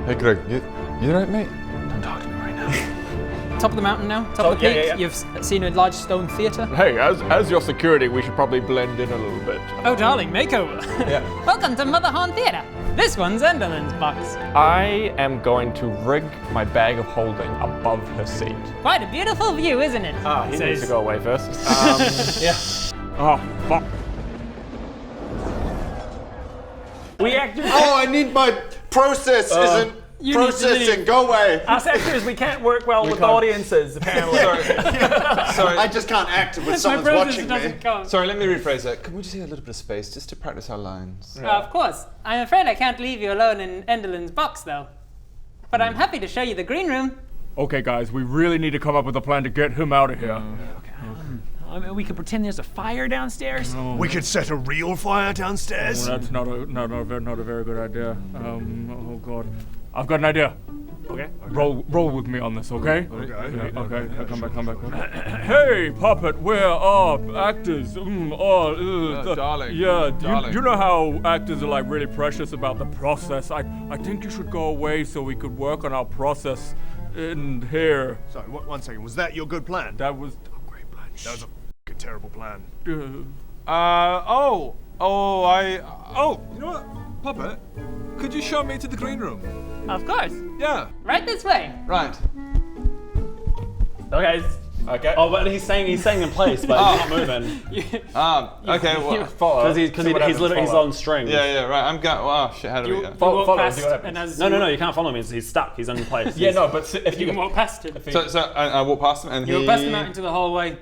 Hey Greg, you right, mate? Don't talk to me right now. Top of the mountain now, top of the peak. Yeah. You've seen a large stone theatre. Hey, as your security, we should probably blend in a little bit. Oh, darling, makeover. Yeah. Welcome to Motherhorn Theatre. This one's Enderlin's box. I am going to rig my bag of holding above her seat. Quite a beautiful view, isn't it? He needs to go away first. Yeah. Oh, fuck. We actors. Oh, I need my process isn't you processing. need to leave. Go away. Us actors, we can't work well with can't. audiences, apparently. Sorry, I just can't act when My someone's process watching doesn't me. count. Sorry, let me rephrase that. Can we just get a little bit of space just to practice our lines? Of course. I'm afraid I can't leave you alone in Enderlin's box, though. But I'm happy to show you the green room. Okay, guys, we really need to come up with a plan to get him out of here. I mean, we could pretend there's a fire downstairs. We could set a real fire downstairs. That's not a very good idea. Oh God, I've got an idea. Okay. Roll with me on this, okay? Okay. Okay. Come back. Hey, puppet, where are actors? Darling. Yeah, Darling. you know how actors are like really precious about the process. I think you should go away so we could work on our process in here. Sorry, one second. Was that your good plan? That was a great plan. That was a f***ing terrible plan. Uh, You know what, Puppet? Could you show me to the green room? Of course. Yeah. Right this way. Right. Okay. Okay. Oh, but he's staying in place, but he's not moving. Okay. Well, Follow. Because he's on strings. yeah. Right. I'm going. Oh shit. How do we go? You Follow, walk past, see what happens. and as No, you can't follow me. He's stuck. He's in place. Yeah, no, but if You can walk past him. So I walk past him and You he. walk past him out into the hallway.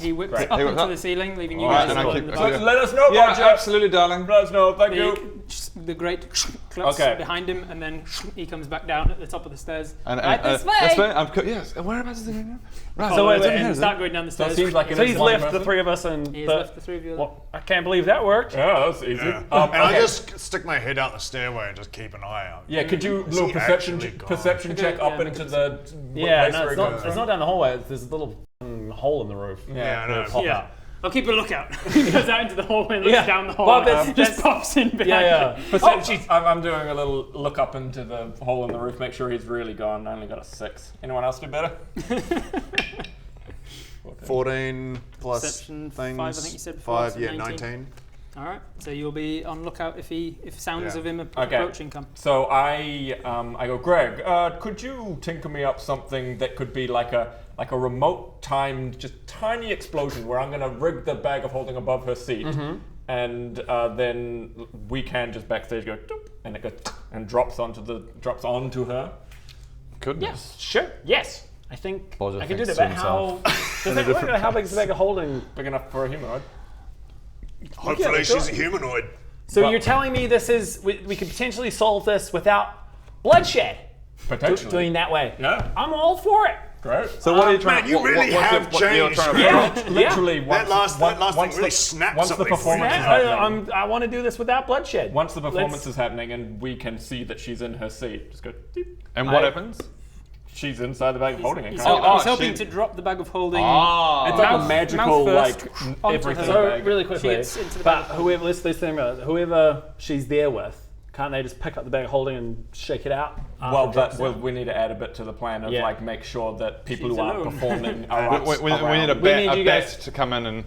He whips Great. up He whips into up. the ceiling, leaving you Alright, guys and I all keep- in the so box. Let us know, Yeah, Roger. absolutely, darling. Let us know. Thank you. The great claps Okay. behind him, and then he comes back down at the top of the stairs. And Right this way. This way. Yes. Whereabouts is the green room? Right. So wait, wait, and and start going down the So it stairs. seems like So he's left the three of us and He's left the three of you. Well, I can't believe that worked. Yeah, that's easy. Yeah. And I Okay. just stick my head out the stairway and just keep an eye out. Yeah, could you Is little he perception actually gone? perception check up Yeah, into make the Yeah, place no, where it's he not. comes It's from? not down the hallway. There's a little hole in the roof. Yeah, I know. Pop Yeah. out. I'll keep a lookout. He goes out into the hallway and looks Yeah. down the Well, hallway. that's Just pops in behind Yeah. him. Perception. I'm doing a little look up into the hole in the roof, make sure he's really gone. I only got a 6. Anyone else do better? 14 plus Perception, things. 5, I think you said before, 5. so Yeah, 19. 19. All right. So you'll be on lookout if sounds Yeah. of him Okay. approaching come. So I go, Greg, could you tinker me up something that could be like a remote timed, just tiny explosion where I'm gonna rig the bag of holding above her seat, and then we can just backstage go, doop, and it goes and drops onto her. Goodness. Sure. Yes. I think Roger I can do thinks that. to But how? Does that work? How big is the bag of holding? Big enough for a humanoid. Hopefully she's a humanoid. So Well- you're telling me this is we could potentially solve this without bloodshed? Potentially. Doing that way. Yeah. I'm all for it. Great. So what are you trying? Man, you really what's have what you're changed. trying to Yeah. approach? Literally, That last thing really snapped once the something for me. performance is Yeah, happening. I want to do this without bloodshed. Once the performance Let's- is happening and we can see that she's in her seat, just go. Deep. And what happens? She's inside the bag of holding. He's, He's hoping she- to drop the bag of holding. it's like a Mouth- magical, mouth first, like onto everything. her. So bag. really quickly, gets into the but bag of holding. let's think about it. Whoever she's there with, can't they just pick up the bag of holding and shake it out? Well, we need to add a bit to the plan of Yeah. like make sure that people She's who aren't alone. performing are We around. need a We need bat you guys- to come in and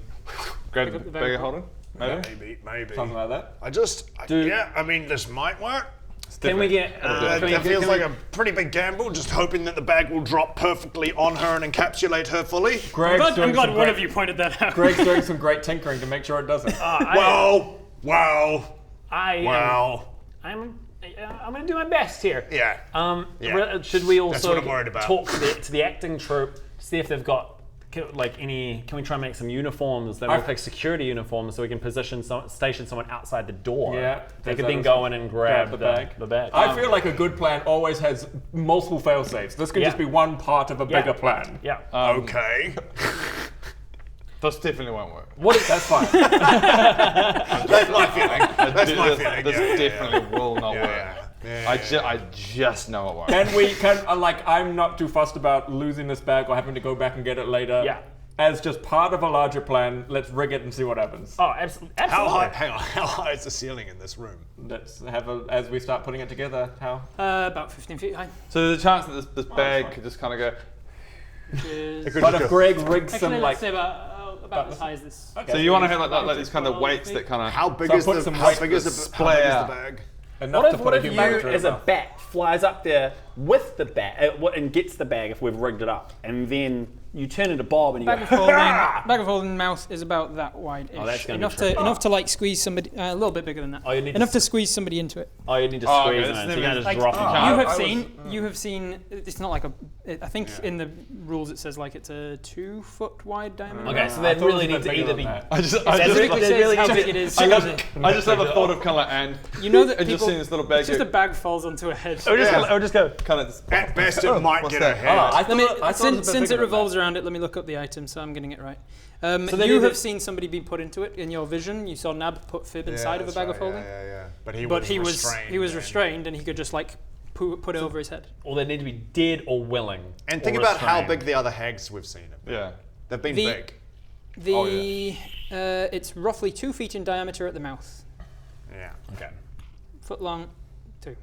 grab the up the bag bag of of holding. Maybe. Maybe. Something like that. I mean, this might work. Can we get? That feels like a pretty big gamble, just hoping that the bag will drop perfectly on her and encapsulate her fully. Greg's I'm doing glad some one great, of you pointed that out. Greg's doing some great tinkering to make sure it doesn't. Wow. I'm going to do my best here. Yeah. Should we That's also what I'm worried about. talk to the acting troupe to see if they've got can we try and make some uniforms that look like security uniforms so we can station someone outside the door? Yeah, They could that then was- go in and grab the bag. The bag. I feel like a good plan always has multiple fail safes. This could Yeah. just be one part of a bigger plan. Yeah. Okay. This definitely won't work. What is that's fine. That's my feeling. That's my feeling. This yeah, definitely will not yeah, work. yeah. I just know it won't. Can I'm not too fussed about losing this bag or having to go back and get it later. Yeah. as just part of a larger plan. Let's rig it and see what happens. Oh, absolutely. How high? Hang on. How high is the ceiling in this room? Let's have as we start putting it together. How? About 15 feet high. So there's a chance that this bag could just kind of go. But if Greg rigs Actually, some let's like. say about as high as this. Okay. So you want to have like these kind of weights that kind of. How big So is put the some how weight big is the splay out. bag? Enough to What put a if you, human through as the a bat, flies up there with the bag and gets the bag if we've rigged it up, and then you turn into Bob and you Bag go, of holding, bag of holding mouth is about that wide-ish. Oh, that's gonna be enough tricky. to enough to like squeeze somebody. A little bit bigger than that. Oh, you need enough to to squeeze somebody into it. oh, you need to Oh, squeeze okay, it, that's so you can't never- just Like, drop it. you have seen. It's not like a. I think in the rules it says like it's a 2 foot wide diameter. Okay, so I they thought it really was a need bit to bigger either than be. that. I just Specifically says really how need big to- it is. I just have a thought of kind of like and You know that and just people. seeing this little bag. It's just a bag falls onto a head. I would just go. kind of. At best, it might what's get that? ahead. I Let me, thought it was a bit since bigger it than revolves around it, let me look up the item so I'm getting it right. they You need have to- seen somebody be put into it in your vision. You saw Nab put Fib inside of a that's bag right, of holding. Yeah. But He was restrained. restrained and he could just like put it over his head. Or they need to be dead or willing. And think or about how restrained. big the other hags we've seen. Yeah. They've been The- big. It's roughly 2 feet in diameter at the mouth, Yeah. Okay. foot long, 2.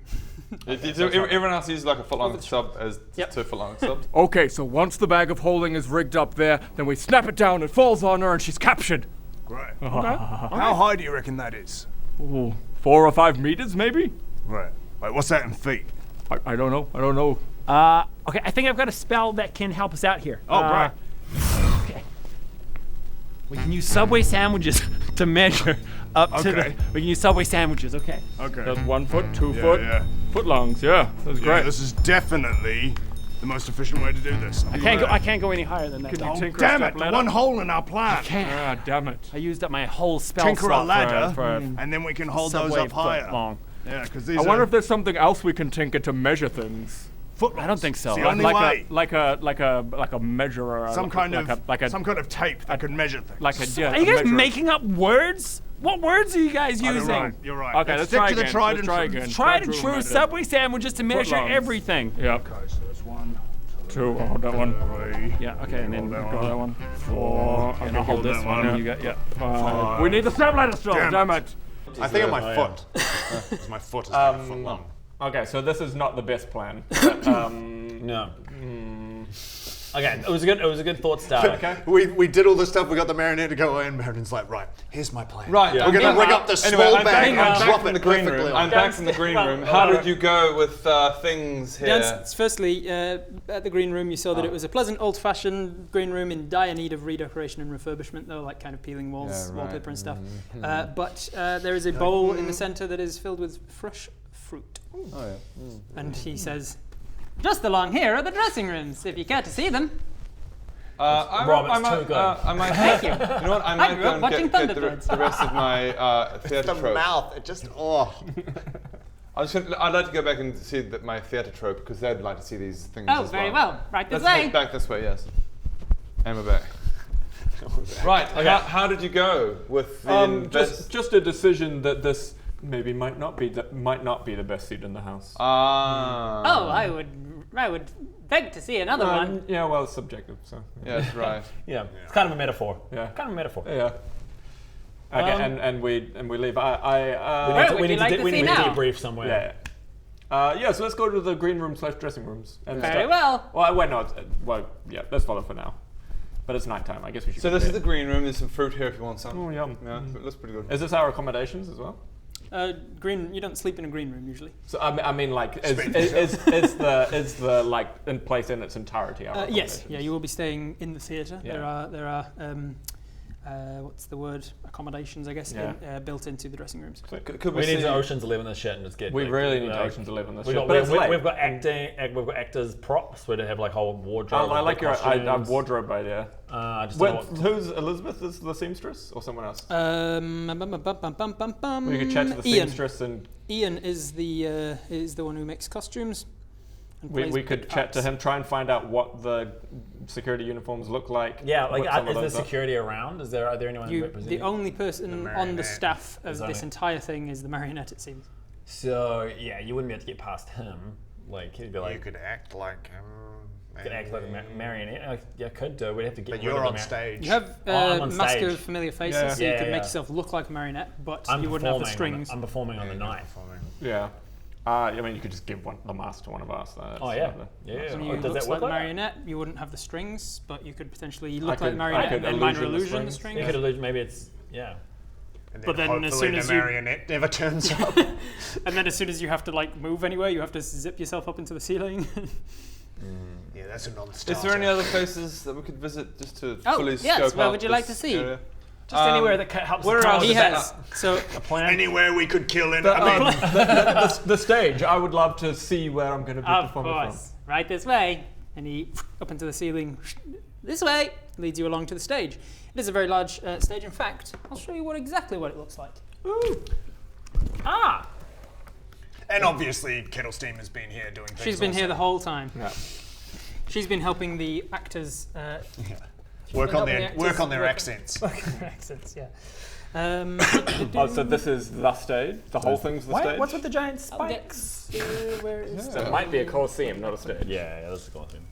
Everyone else uses like a foot long sub as Yep. 2 foot long subs. Okay, so once the bag of holding is rigged up there, then we snap it down, it falls on her, and she's captured. Right. How high do you reckon that is? Ooh, 4 or 5 meters, maybe? Right. Like, what's that in feet? I don't know. I don't know. Okay, I think I've got a spell that can help us out here. Oh, great. Okay. We can use Subway sandwiches to measure up to the. Okay. We can use Subway sandwiches. Okay. Okay. That's 1 foot, 2 foot, yeah. foot longs. Yeah, that's Yeah, great. this is definitely the most efficient way to do this. I can't go any higher than that. Can though. you tinker Damn a it, step the ladder? one hole in our plan. Ah, damn it. I used up my whole spell Tinker a slot ladder, for and then we can hold those Subway up higher. foot long. Yeah, because these I wonder are if there's something else we can tinker to measure things. foot I don't think so. It's the only way. Like a measurer. Some kind of some some kind of tape that could measure things. like a yeah. Are you a guys measurer. making up words? What words are you guys You're using? right. You're right. Okay, let's stick try to the again. tried Let's and try true. again. Tried and True true method. Subway sandwiches to measure longs. everything. Yeah. Okay, so there's 1, 2. I'll hold that one. 3. Yeah. Okay, and then Hold that Got that one. one. 4. and I'll hold this that one. one. You got yeah. 5. We need the step ladder still. Damn Damn it. I think of my foot. 'Cause my foot is about a foot long. Okay, so this is not the best plan. But, No. Okay, it was a good thought starter. okay. We did all this stuff. We got the marionette to go in. Marionette's like, right, here's my plan. Right. We're gonna rig up the Anyway, small I'm bag back and drop from it the green perfectly room. on I'm it. back from the green room. How did you go with things here? Firstly, at the green room, you saw that it was a pleasant, old-fashioned green room in dire need of redecoration and refurbishment, though, like kind of peeling walls, Yeah, right. wallpaper, and stuff. But there is a bowl in the center that is filled with fresh fruit. Oh yeah. And he says, "Just along here are the dressing rooms, if you care to see them." Rob, it's too good. I might Thank you. You know what? I I might grew go up and watching get the Thunderbirds. rest of my theatre The trope. mouth, it just, oh. I'd like to go back and see my theatre trope because they'd like to see these things Oh, as very well. well. Right this Let's way. head back this way, yes. And we're back. Right. How did you go with the Just a decision that this maybe might not be the best seat in the house. Oh, I would beg to see another one. Yeah, well, it's subjective, so Yeah, that's right. Yeah, it's kind of a metaphor. Yeah. Kind of a metaphor. yeah. Okay, and we leave. Where would you like to see now? debrief somewhere. Yeah. So let's go to the green room / dressing rooms. And Very start- well. Well, wait, no. Yeah. Let's follow for now. But it's nighttime. I guess we should. So go this to is the bed. green room. There's some fruit here if you want some. Oh, yum. Yeah, that's pretty good. Is this our accommodations as well? Green. You don't sleep in a green room usually. So I mean, like, is the like in place in its entirety? Our Yes. accommodations? Yeah. You will be staying in the theatre. Yeah. There are. What's the word? Accommodations, I guess, Yeah. built into the dressing rooms. Could We need see- the Ocean's 11 this shit and just get. We like, really need like, Ocean's 11 this We've shit. got, But it's late. we've got actors props. We have like whole wardrobe. I like your costumes. wardrobe idea. I just don't know what- Who's Elizabeth? Is the seamstress or someone else? We We could chat to the Ian. seamstress and Ian is the one who makes costumes. And plays we could big chat to parts. him, try and find out what the security uniforms look like. Yeah, like what some of is there those are. security around? Are there anyone representing? The only person on the marionette. staff of Is this only- entire thing is the marionette, it seems. So yeah, you wouldn't be able to get past him. Like he'd be You like, could act like Could act like a marionette. Yeah, could do. We'd have to get But rid you're of on the stage. You have I'm on mask stage. of familiar faces, Yeah. so you Yeah, can yeah. make yourself look like a marionette, but I'm you wouldn't have the performing strings. I'm performing on the night. Yeah. I mean, you could just give the mask to one of us. Oh yeah, yeah. When Oh, you does look that like work a like that? marionette, you wouldn't have the strings, but you could potentially look could- like a marionette I could and then minor illusion the illusion the strings. strings. You could illusion. Maybe it's And But then as hopefully soon the as you- marionette never turns up. And then as soon as you have to like move anywhere, you have to zip yourself up into the ceiling. Yeah, that's a non-starter. Is there any other places that we could visit just to Oh, fully yes, scope where out would you like this to see? area? just anywhere that helps. where tell else us He about has. So the plan. Anywhere we could kill in. the stage. I would love to see where I'm going to be of performing course, right this way, and he up into the ceiling. This way leads you along to the stage. It is a very large stage. In fact, I'll show you exactly what it looks like. Ooh. Ah, And obviously, Kettle Steam has been here doing things. she's been here also. the whole time. Yeah. She's been helping the actors Work helping on the their actors work on their work- accents. accents. Yeah. Oh, so this is the stage. The whole thing's the stage. What's with the giant I'll get- spikes? where is So it might be a coliseum, not a stage. Yeah, that's a cool thing.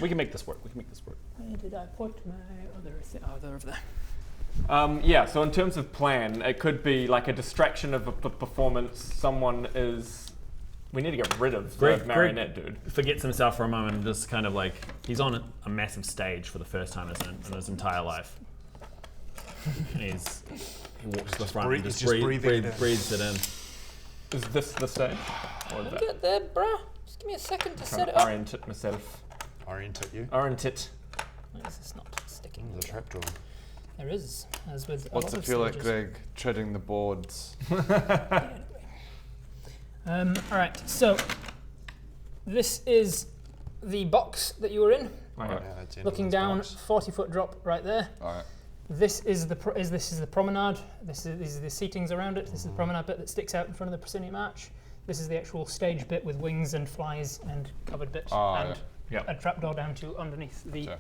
We can make this work. Where did I put my other thing? Oh, they're over there. Yeah, so in terms of plan, it could be like a distraction of a performance. Someone is. We need to get rid of the marionette dude. Forgets himself for a moment and just kind of like he's on a massive stage for the first time in his entire life. And he walks to the front and he's just just breathing it in. breathes it in. Is this the stage? Or is that? Get there, bruh. Just give me a second to set Trying it to up. orient it myself. Orientate you. Orient it. This is not sticking. There's a trapdoor. There is, as with a What's lot it of feel like, stages. Greg, treading the boards? All right, so this is the box that you were in. Yeah, that's in Looking this down, box. 40-foot drop right there. Alright. This is the promenade. These are the seatings around it. This is the promenade bit that sticks out in front of the proscenium arch. This is the actual stage bit with wings and flies and covered bit and a trapdoor down to underneath the Sure.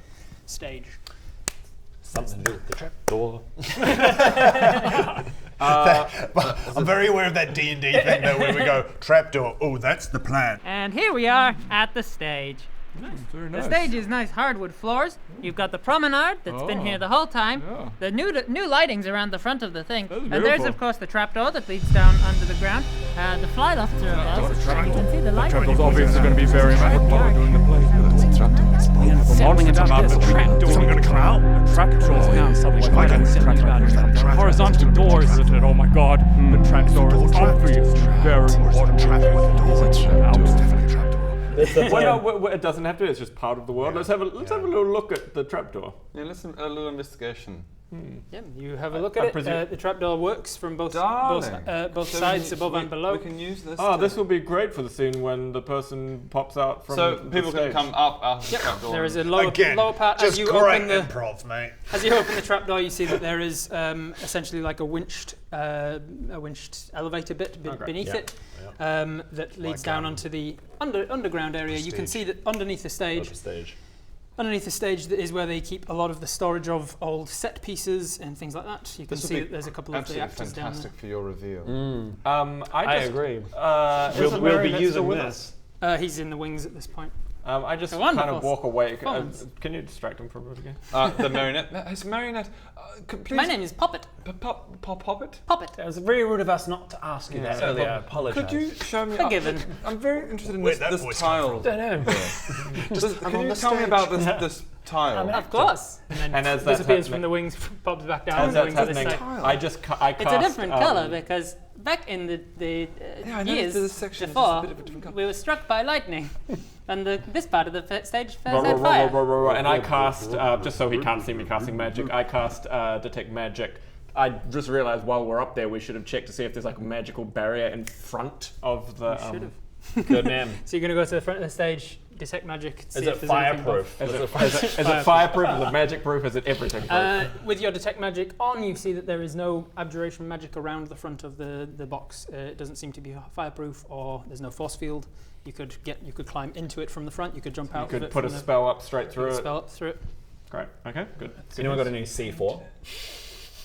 stage. Something to do with the trapdoor. But I'm very aware of that D&D thing though, where we go trapdoor. Oh, that's the plan. And here we are at the stage. Very The nice. stage is nice hardwood floors. You've got the promenade that's been here the whole time. Yeah. The new lightings around the front of the thing. That's And there's beautiful. of course the trapdoor that leads down under the ground. The fly lofts are above. You can see the light. Trapdoor's obviously going to be very important while we're doing the play. Something about the trapdoor. Something going to come out? A trapdoor. Now suddenly quite unsettling about it. Horizontal doors. Oh my god, the trapdoor is obviously very important. Well, no, it doesn't have to. It's just part of the world. Let's have a little look at the trapdoor. Yeah, listen, a little investigation. Yeah, you have a look I at presume- it. The trapdoor works from both Darling. both So sides, we- above and below. We can use this. Oh, to- this will be great for the scene when the person pops out from So the people can stage. come up out of the trapdoor. There is a and- lower, Again, lower part just as you great open the improv, mate. as you open the trapdoor. You see that there is essentially like a winched elevator bit beneath Yeah. it that leads down onto the underground area. You can see that underneath the stage. Underneath the stage is where they keep a lot of the storage of old set pieces and things like that. You can This would see be that there's a couple of the Absolutely actors down there. fantastic for your reveal. I agree. We'll be using this. He's in the wings at this point. I just A kind wonderful of walk away. performance. Can you distract him for a bit again? The marionette. His marionette. Please. My name is Poppet. Poppet. Poppet. It was very rude of us not to ask you that earlier. I apologize. Could you show me? Forgiven. I'm very interested in Where'd that this voice come tile. I don't know. Can you tell me about this tile? Of course. And then And as that's disappears from happening- the wings, pops back down. As the that's wings of the happening, side. I just I cast. It's a different colour because back in the Yeah, I noticed years this section is just a before, bit of a different colour. we were struck by lightning, and this part of the stage had fire. And I cast, just so he can't see me casting magic, I cast Detect Magic. I just realized while we're up there, we should have checked to see if there's like a magical barrier in front of the. Good man. So you're going to go to the front of the stage, detect magic, see Is if it there's anything fireproof? Is it fireproof? Is it magic proof? Is it everything proof? With your detect magic on, you see that there is no abjuration magic around the front of the box. It doesn't seem to be fireproof, or there's no force field. You could climb into it from the front. You could jump out. You of could it put a from the- spell up straight put through a it. spell up through it. Great. Okay. Good. Has anyone got any C4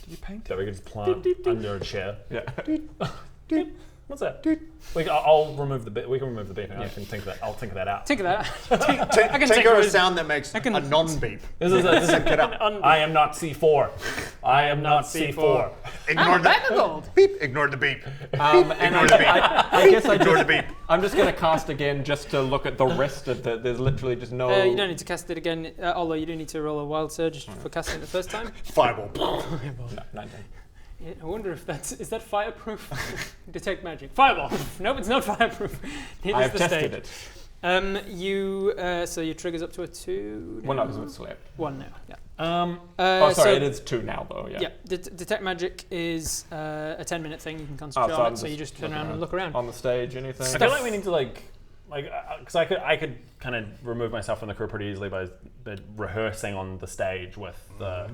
Did you paint that we could just plant under a chair? Yeah. What's that? I'll remove the beep. We can remove the beep. I can tinker that. I'll tinker that out. Tinker that. Tinker a sound that makes a non-beep. This is I am not C4. I am not C4. Ignore the bag of gold. beep. Ignore the beep. And Ignore the beep. I guess Ignore the beep. I'm just going to cast again just to look at the rest of the. There's literally just no. You don't need to cast it again, although you do need to roll a wild surge for casting it the first time. Fireball. No, 19. Yeah, I wonder if is that fireproof? Detect magic. Fireball. Nope, it's not fireproof. I have tested it. So your trigger's up to a 2. Well, no, because it's slept. 1 now. Yeah. It is 2 now though. Yeah. Yeah. Detect magic is a 10-minute thing. You can concentrate on it. So you just turn around and look around. On the stage, anything? I feel like we need to because I could kind of remove myself from the crew pretty easily by rehearsing on the stage with the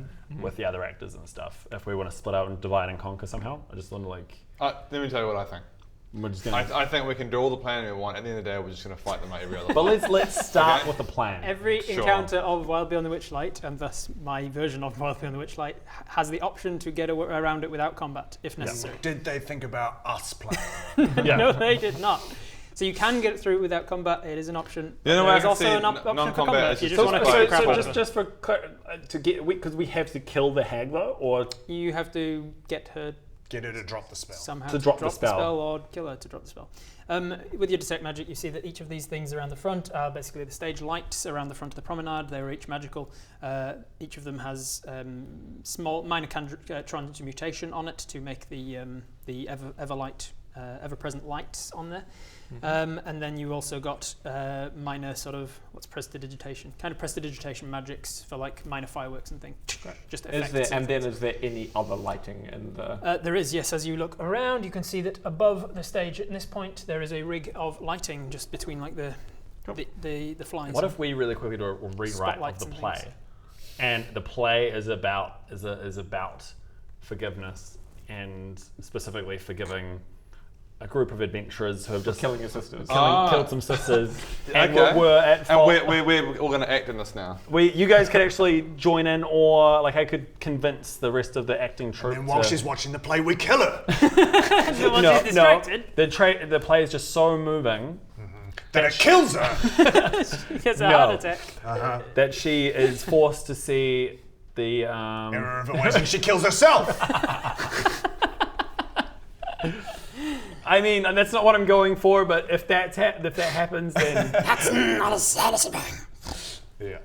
other actors and stuff. If we want to split out and divide and conquer somehow, I just want to let me tell you what I think. We're just gonna. I think we can do all the planning we want. At the end of the day, we're just going to fight them like every other. But let's start with the plan. Every encounter of Wild Beyond the Witchlight, and thus my version of Wild Beyond the Witchlight, has the option to get around it without combat if necessary. Did they think about us playing? No, they did not. So you can get through it without combat. It is an option. The only way I There's can also see an option for non-combat combat. is You just just want to kill the crap out of just for to get because we have to kill the hag though, or you have to get her to drop the spell. somehow To drop the spell. or kill her to drop the spell. With your detect magic, you see that each of these things around the front are basically the stage lights around the front of the promenade. They are each magical. Each of them has small minor transmutation on it to make the ever-present lights on there. And then you also got minor sort of prestidigitation, kind of prestidigitation magics for like minor fireworks and things. Just effects. Is there any other lighting in the? There is, yes. As you look around, you can see that above the stage at this point there is a rig of lighting just between like the flies. What if we really quickly do a rewrite of the play, and the play is about forgiveness and specifically forgiving a group of adventurers who have just killing your sisters. killed some sisters, and Okay. we're at fault. And we're all going to act in this now. You guys could actually join in, or like I could convince the rest of the acting troupe. And while she's watching the play, we kill her. So once she's distracted, the play is just so moving That it kills her. she gets a heart attack. that she is forced to see the. Error of awareness, and she kills herself. I mean, that's not what I'm going for, but if that happens, then That's not as satisfying. Yeah.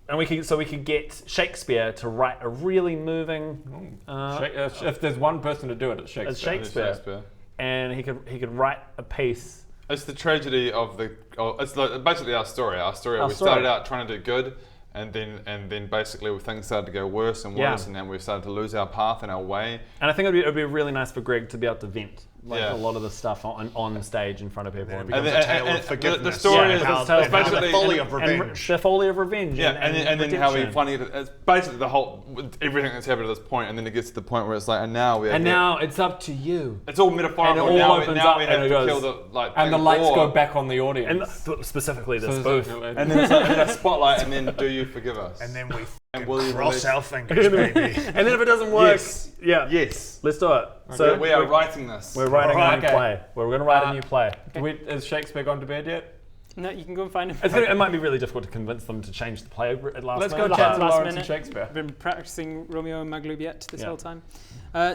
and we could get Shakespeare to write a really moving. If there's one person to do it, it's Shakespeare. It's Shakespeare, and he could write a piece. It's the tragedy of the. It's like basically our story. Our story. We started out trying to do good, and then basically things started to go worse and worse, and then we started to lose our path and our way. And I think it'd be really nice for Greg to be able to vent a lot of the stuff on stage in front of people. And becomes a tale of forgiveness. The story is it's basically the folly of revenge. The folly of revenge. Yeah, and then how we redemption. finally. It's basically the whole everything that's happened to this point, and then it gets to the point where it's like, and now we. And now it's up to you. It's all metaphorical. And it all now opens now up we have and to it kill goes- the And the lights or- go back on the audience. And specifically this booth. And then it's like a spotlight, and then do you forgive us? And then we will you cross release- our fingers, baby. And then if it doesn't work, Yes. let's do it. So we are writing this. we're writing a new Okay. play. We're going to write a new play. Is Shakespeare gone to bed yet? No, you can go and find him. It might be really difficult to convince them to change the play at last Let's minute. go chat to last Lawrence and minute. Shakespeare. I've been practicing Romeo and Maglubiet this whole time.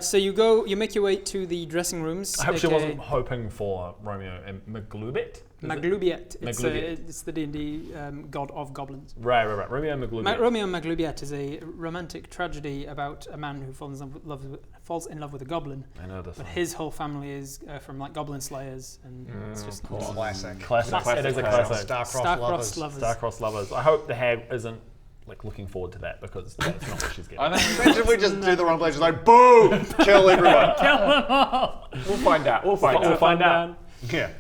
So you make your way to the dressing rooms. I hope she aka wasn't hoping for Romeo and Maglubit. Maglubiet. Maglubiet. It's the D&D god of goblins. Right. Romeo and Maglubit. Romeo and Maglubiet is a romantic tragedy about a man who falls in love with a goblin. I know this But one. his whole family is from like goblin slayers, and it's just Classic. Classic. It is a classic. star-crossed lovers. Star-crossed lovers. I hope the hag isn't like looking forward to that because that's not what she's getting. I think Imagine if we just do the wrong place. It's like, boo! Kill everyone. We'll find out. We'll find out. Yeah.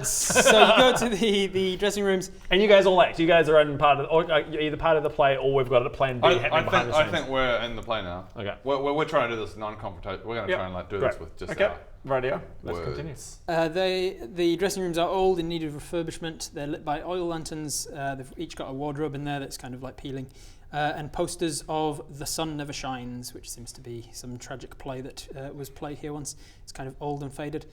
So you go to the dressing rooms. And you guys all act. You guys are in you're either part of the play or we've got a plan B happening behind the I scenes. think we're in the play now. Okay. We're trying to do this non-confrontation. We're going to try and do this with just our Radio. Let's words. continue. The dressing rooms are old, in need of refurbishment. They're lit by oil lanterns. They've each got a wardrobe in there that's kind of like peeling. and posters of The Sun Never Shines, which seems to be some tragic play that was played here once. It's kind of old and faded.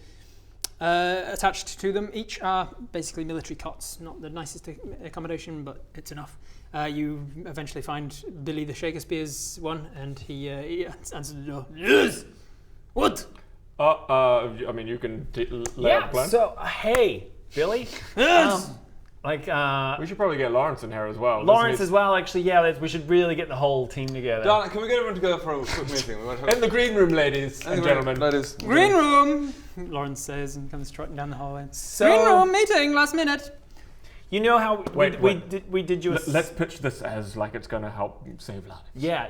Attached to them each are basically military cots. Not the nicest accommodation, but it's enough. You eventually find Billy the Shakespeare's one, and he answers the door. Yes! What? I mean, you can lay out the plan. So, hey, Billy. Yes! We should probably get Lawrence in here as well. Lawrence as well, actually, yeah, we should really get the whole team together. Darling, can we get everyone together for a quick meeting? In the green room, ladies and gentlemen. Ladies. Green room! Lawrence says and comes trotting down the hallway. So, Green room meeting, last minute. You know how we did you... Let's pitch this as like it's going to help save lives. Yeah.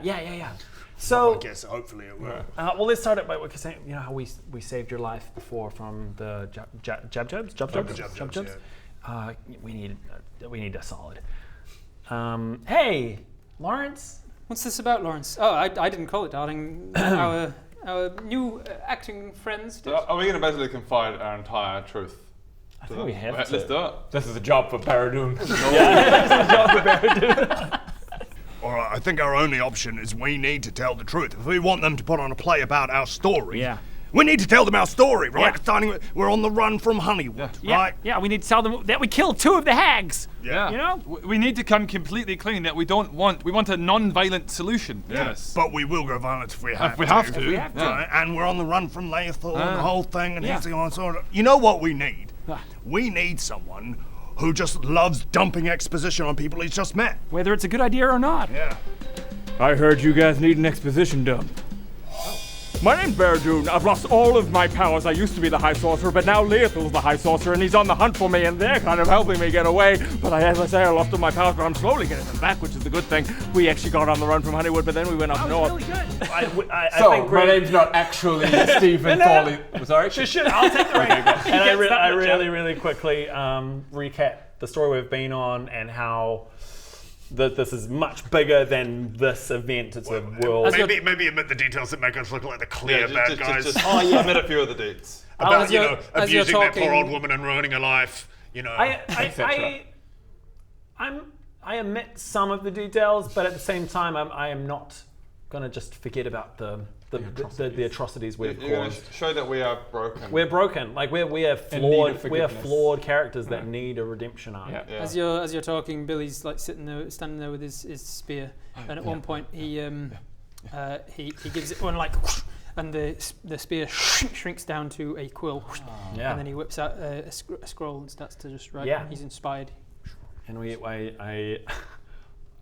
So, I guess hopefully it will. well, let's start it by saying, you know how we saved your life before from the jabs? Yeah. We need a solid. Hey, Lawrence. What's this about, Lawrence? Oh, I didn't call it, darling. our new acting friends did. Are we going to basically confide our entire truth? I think we have to. Let's do it. This is a job for Paradoon. All right, I think our only option is we need to tell the truth. If we want them to put on a play about our story, we need to tell them our story, right? Yeah. Starting with, we're on the run from Honeywood, right? Yeah, we need to tell them that we killed 2 of the hags. Yeah. You know? We need to come completely clean that we want a non-violent solution. Yes. But we will go violent if we have to. Right? And we're on the run from Leothor and the whole thing, and he's the onslaught. You know what we need? We need someone who just loves dumping exposition on people he's just met. Whether it's a good idea or not. Yeah. I heard you guys need an exposition dump. My name's Paradoon. I've lost all of my powers. I used to be the High Sorcerer, but now Leothel's the High Sorcerer, and he's on the hunt for me, and they're kind of helping me get away. But as I say, I lost all my powers, but I'm slowly getting them back, which is the good thing. We actually got on the run from Honeywood, but then we went up north. Really good. I So, think my name's not actually Stephen Thorley. Sorry? I'll take the reins. And I really quickly recap the story we've been on and how that this is much bigger than this event. It's a world. Maybe admit the details that make us look like the clear bad guys. Admit a few of the dates. About, as you're abusing that poor talking- old woman and ruining her life, I admit some of the details, but at the same time, I am not gonna just forget about the atrocities we've You're going caused. to show that we are broken. We're broken. Like we are flawed. We are flawed characters that need a redemption arc. Yeah. As you're talking, Billy's like standing there with his spear, and at one point he gives it one like, and the spear shrinks down to a quill, and then he whips out a scroll and starts to just write. Yeah. He's inspired. And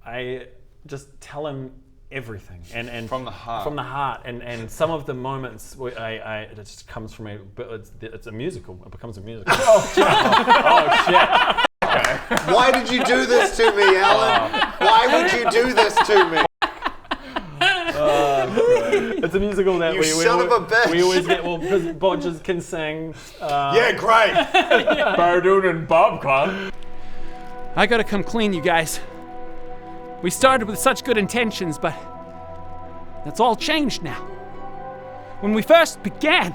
I just tell him everything, and From the heart. and some of the moments it just comes from it's a musical. It becomes a musical. Oh, shit. Why did you do this to me, Alan? Why would you do this to me? It's a musical that You son of a bitch. we always get. Well, because Bodgers can sing. Yeah, great. Paradoon and Bob Club. I gotta come clean, you guys. We started with such good intentions, but that's all changed now. When we first began,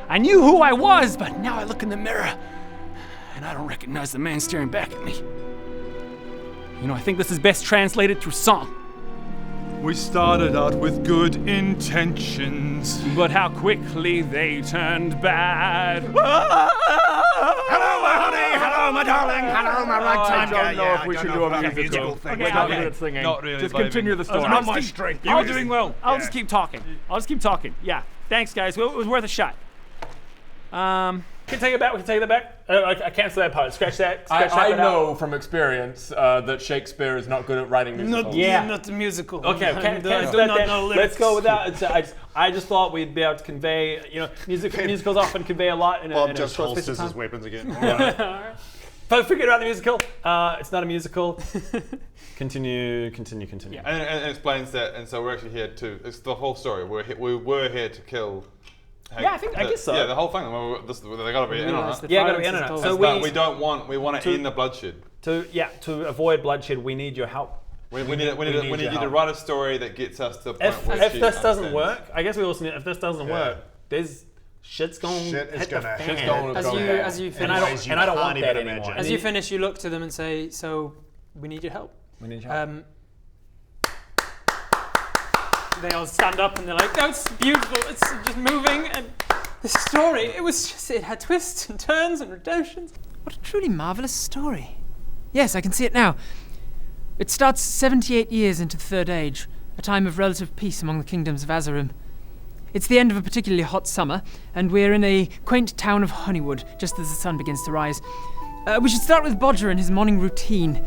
I knew who I was, but now I look in the mirror and I don't recognize the man staring back at me. You know, I think this is best translated through song. We started out with good intentions. But how quickly they turned bad. Hello, my honey. Hello, my darling. Hello, my ragtime guy. I don't know if we should do a musical thing. We're not good at singing. Not really, Just baby. continue the story. Not my strength. You're doing well. I'll just keep talking. Yeah. Thanks, guys. Well, it was worth a shot. We can take it back. I cancel that part. Scratch that. I know from experience that Shakespeare is not good at writing musicals. Not a musical. Okay, let's go with that. I just thought we'd be able to convey, musicals often convey a lot in Bob a just short space holsters of his time. weapons again. But forget about the musical. It's not a musical. Continue. And it explains that, and so we're actually here to. It's the whole story. We were here to kill. I guess so. Yeah, the whole thing. They gotta be in on it. Gotta be in on it. So we want to end the bloodshed. To avoid bloodshed, we need your help. We need you to write a story that gets us to the point where If this doesn't work, I guess we also need. If this doesn't work, there's shit's going to hit the fan. As you finish, And I don't want that anymore. as you finish, you look to them and say, "So, we need your help." We need your help. they all stand up and they're like, "That's beautiful. It's just moving." And the story, it had twists and turns and redemptions. What a truly marvelous story. Yes, I can see it now. It starts 78 years into the Third Age, a time of relative peace among the kingdoms of Azarim. It's the end of a particularly hot summer, and we're in a quaint town of Honeywood, just as the sun begins to rise. We should start with Bodger and his morning routine.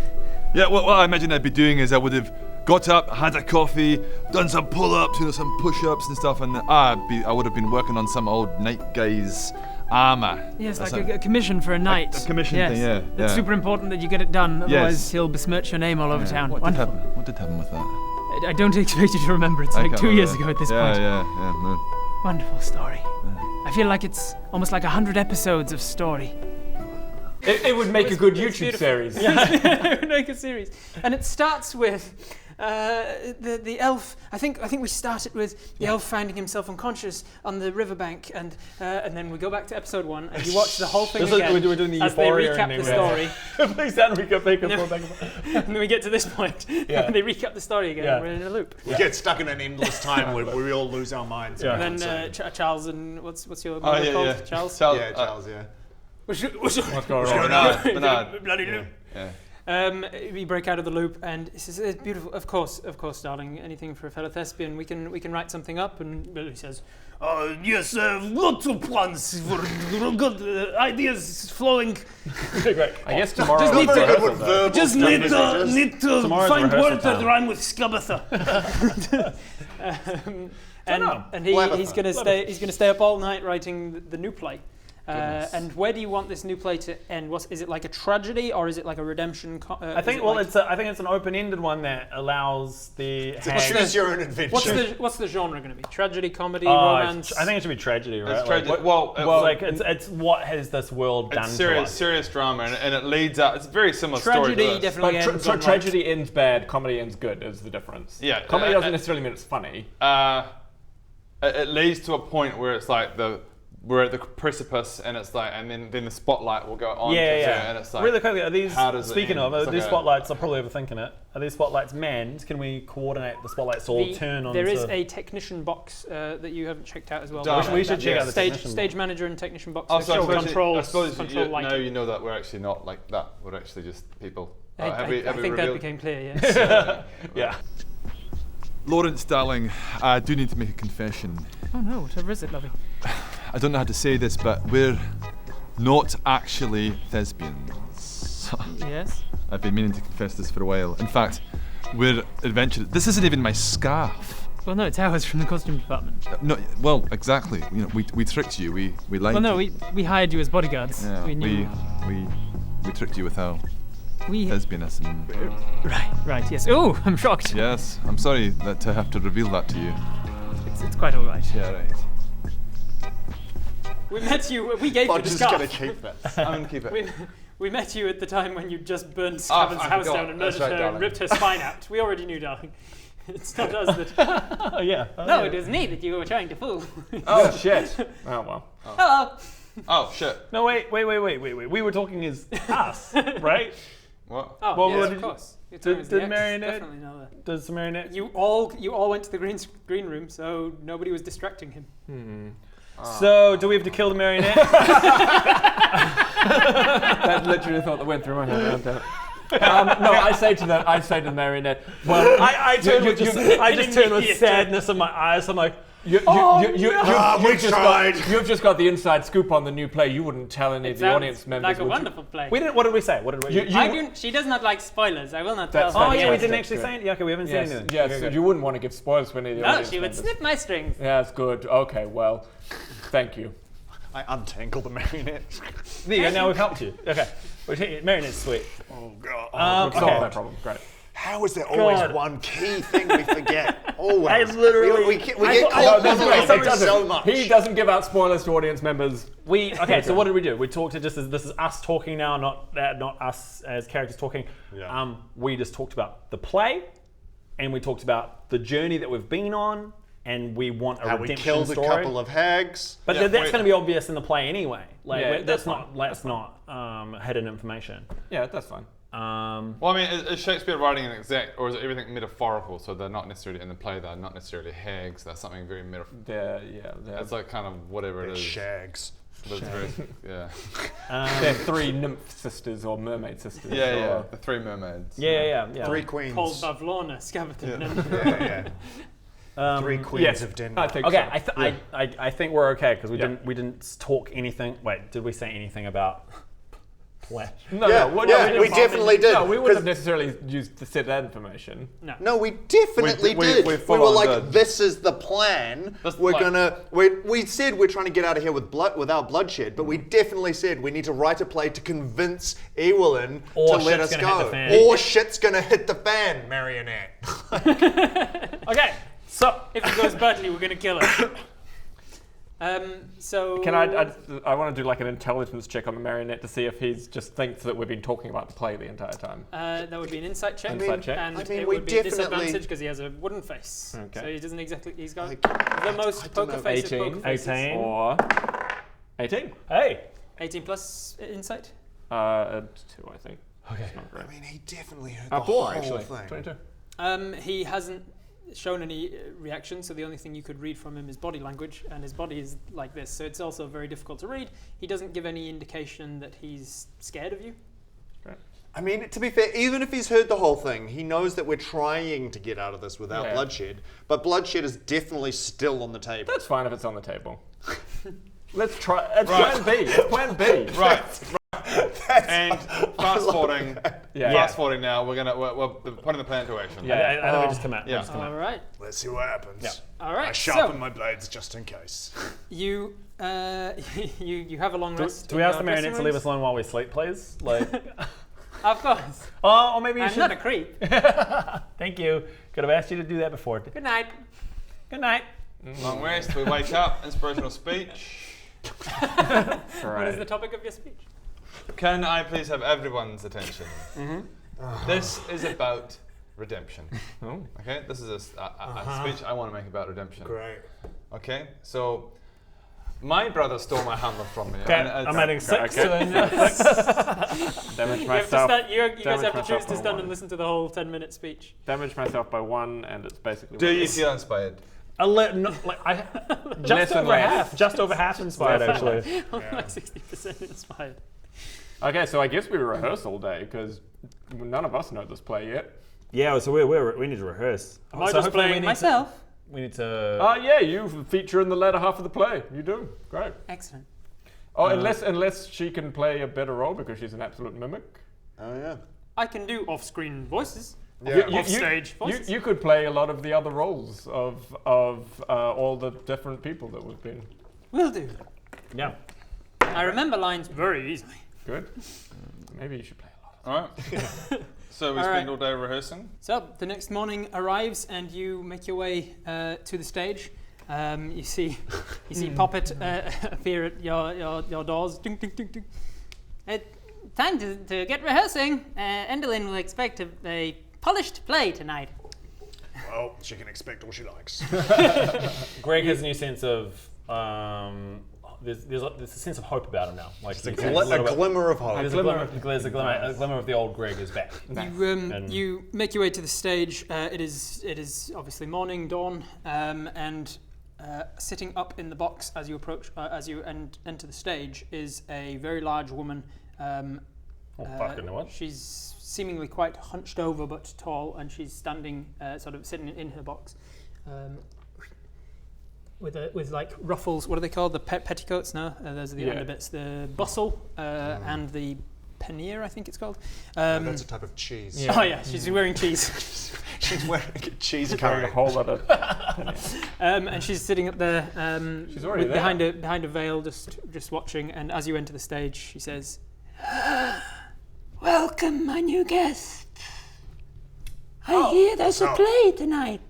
Yeah, what I imagine I'd be doing is I would have got up, had a coffee, done some pull-ups, some push-ups and stuff, and I would have been working on some old night guy's armor. Yes, like a commission for a night. A commission yes. thing, yeah. It's super important that you get it done, otherwise he'll besmirch your name all over town. What did happen with that? I don't expect you to remember. It's like 2 years ago at this point. Yeah. Wonderful story. I feel like it's almost like 100 episodes of story. It would make a good YouTube series. It would make a series. And it starts with the elf. I think we started with the elf finding himself unconscious on the riverbank, and then we go back to episode 1, and you watch the whole thing again. We're doing the as they Euphoria recap the story. Please don't recap And then we get to this point, and they recap the story again. And we're in a loop. We get stuck in an endless time where we all lose our minds. And then Charles and what's your name called? Charles. Charles. What's going on? Bernard. Bloody loop. We break out of the loop, and he says, "It's beautiful. Of course, darling. Anything for a fellow thespian. We can write something up." And Billy says, "Yes, lots of plans for good ideas flowing. Great. I guess tomorrow. Just need to find words that rhyme with Scubbatha." And he's gonna stay up all night writing the new play. And where do you want this new play to end? Is it like a tragedy, or is it like a redemption? I think it's an open-ended one that allows the choose your own adventure. What's the genre going to be? Tragedy, comedy, romance? I think it should be tragedy, right? It's tragedy. It's what has this world done to us? Serious drama, and it leads out. It's a very similar story. Tragedy definitely ends. So tragedy ends bad, comedy ends good. Is the difference? Yeah. Comedy doesn't necessarily mean it's funny. It leads to a point where it's like we're at the precipice, and it's like, and then the spotlight will go on. And it's like, really quickly, are these? Speaking of these spotlights, are probably overthinking it. Are these spotlights manned? Can we coordinate the spotlights all turn on? There is a technician box that you haven't checked out as well. We should check out the stage manager and technician box. I suppose now you know that we're actually not like that. We're actually just people. I think that became clear. Yes. Yeah. Lawrence, darling, I do need to make a confession. Oh no, whatever is it, lovey? I don't know how to say this, but we're not actually thespians. Yes? I've been meaning to confess this for a while. In fact, we're adventurers. This isn't even my scarf. Well, no, it's ours from the costume department. No, well, exactly. You know, we tricked you. We lied. Well, no, we hired you as bodyguards. Yeah, we knew. We tricked you with our thespianism. Right, yes. Oh, I'm shocked. Yes, I'm sorry to have to reveal that to you. It's quite all right. Yeah, right. We met you. We gave you the scarf. I'm just gonna keep it. I'm gonna keep it. We met you at the time when you just burned Scaven's house down and murdered her and ripped her spine out. We already knew, darling. It's not us that. No, it was me that you were trying to fool. Oh shit! Oh well. Hello. Oh shit! No, wait. We were talking as us, right? What? Oh, yes, of course. Did Marionette? Definitely know that. Does Marionette? You all went to the green room, so nobody was distracting him. So, do we have to kill the Marionette? That literally thought that went through my head. No, I say to the Marionette. Well, I just turn with sadness in my eyes. I'm like, you've just got the inside scoop on the new play. You wouldn't tell any of the audience members. Like a wonderful play. What did we say? She does not like spoilers. I will not tell. Oh yeah, we didn't actually say it. Yeah, okay, we haven't said anything. Yes, you wouldn't want to give spoilers for any of the audience No, she would snip my strings. Yeah, that's good. Okay, well, thank you. I untangle the marionette. There you go, now we've helped you. Okay. Marionette's sweet. Oh god. We've solved that problem. Great. How is there always one key thing we forget? Always. I literally... We get caught so much. He doesn't give out spoilers to audience members. So what did we do? We talked to this is us talking now, not us as characters talking. Yeah. We just talked about the play, and we talked about the journey that we've been on, and we want a redemption story. We killed a couple of hags. But that's going to be obvious in the play anyway. That's not hidden information. Yeah, that's fine. Well, I mean, is Shakespeare writing an exact, or is it everything metaphorical? So they're not necessarily in the play. They're not necessarily hags. They're something very metaphorical. It's like kind of whatever it is. Shags. But it's very, yeah. They're 3 nymph sisters or mermaid sisters. Yeah. The 3 mermaids. Yeah. 3 queens. Paul Bavlorna, Scavaton. Yeah. 3 queens of Denmark. I think Okay, so. I think we're okay because we didn't talk anything. Wait, did we say anything about plan? We definitely did. No, we wouldn't have necessarily said that information. No, we definitely did. We were like, this is the plan. We said we're trying to get out of here without bloodshed, but we definitely said we need to write a play to convince Ewelyn to let us go. Or shit's gonna hit the fan, Marionette. Okay, so if it goes badly, we're gonna kill it. So Can I want to do like an intelligence check on the marionette to see if he just thinks that we've been talking about the play the entire time. That would be an insight check. And we would be a disadvantage because he has a wooden face. Okay. So he doesn't exactly. He's got the most poker face of poker faces. 18 or 18. Hey. 18 plus insight. 2, I think. Okay. I mean, he definitely heard the 4 whole actually. thing. 22. He hasn't shown any reaction, so the only thing you could read from him is body language, and his body is like this, so it's also very difficult to read. He doesn't give any indication that he's scared of you. Great. I mean, to be fair, even if he's heard the whole thing, he knows that we're trying to get out of this without bloodshed, but bloodshed is definitely still on the table. That's fine if it's on the table. Let's try. It's plan B. It's plan B. Right. And fast forwarding. Fast forwarding now. We're putting the plan into action. Yeah, I think we just come out. Yeah. All right. Let's see what happens. Yeah. All right. I sharpen my blades just in case. You you have a long rest. Do we ask the marionette to leave us alone while we sleep, please? Like. Of course. Oh, or maybe you I'm should. not a creep. Thank you. Could have asked you to do that before. Good night. Good night. Long rest. We wake up. Inspirational speech. What is the topic of your speech? Can I please have everyone's attention? This is about redemption. Okay, this is a speech I want to make about redemption. Great. Okay, so my brother stole my hammer from me. Okay, I'm adding 6 to the Damage myself. You guys have to choose to stand and listen to the whole 10-minute speech. Damage myself by 1, and it's basically. Do you feel inspired? Just over half inspired, actually. Like 60% inspired. Okay, so I guess we rehearse all day because none of us know this play yet. Yeah, so we need to rehearse. Am I just playing myself? We need to. Yeah, you feature in the latter half of the play. You do. Great. Excellent. Oh, unless she can play a better role because she's an absolute mimic. Oh, yeah. I can do off-screen voices. Yeah. Off-stage voices. You could play a lot of the other roles of all the different people that we've been. Will do. Yeah. I remember lines very easily. Good. Maybe you should play a lot. All right. So we spend all day rehearsing. So the next morning arrives, and you make your way to the stage. You see Poppet appear at your doors. Ding, ding, ding, ding. Time to get rehearsing. Endelyn will expect a polished play tonight. Well, she can expect all she likes. Greg has a new sense of. There's a sense of hope about him now. Like a glimmer of hope. There's a glimmer of the old Greg is back. You make your way to the stage. It is obviously morning, dawn, and sitting up in the box as you approach, as you enter the stage, is a very large woman. She's seemingly quite hunched over but tall, and she's standing, sort of sitting in her box. With like ruffles, what are they called? The petticoats? No, those are the underbits. The bustle and the pannier, I think it's called. That's a type of cheese. Yeah. Oh yeah, she's wearing cheese. She's wearing a cheese carrying a whole lot of. And she's sitting up there. She's already there. behind a veil, just watching. And as you enter the stage, she says, "Welcome, my new guest. I hear there's a play tonight."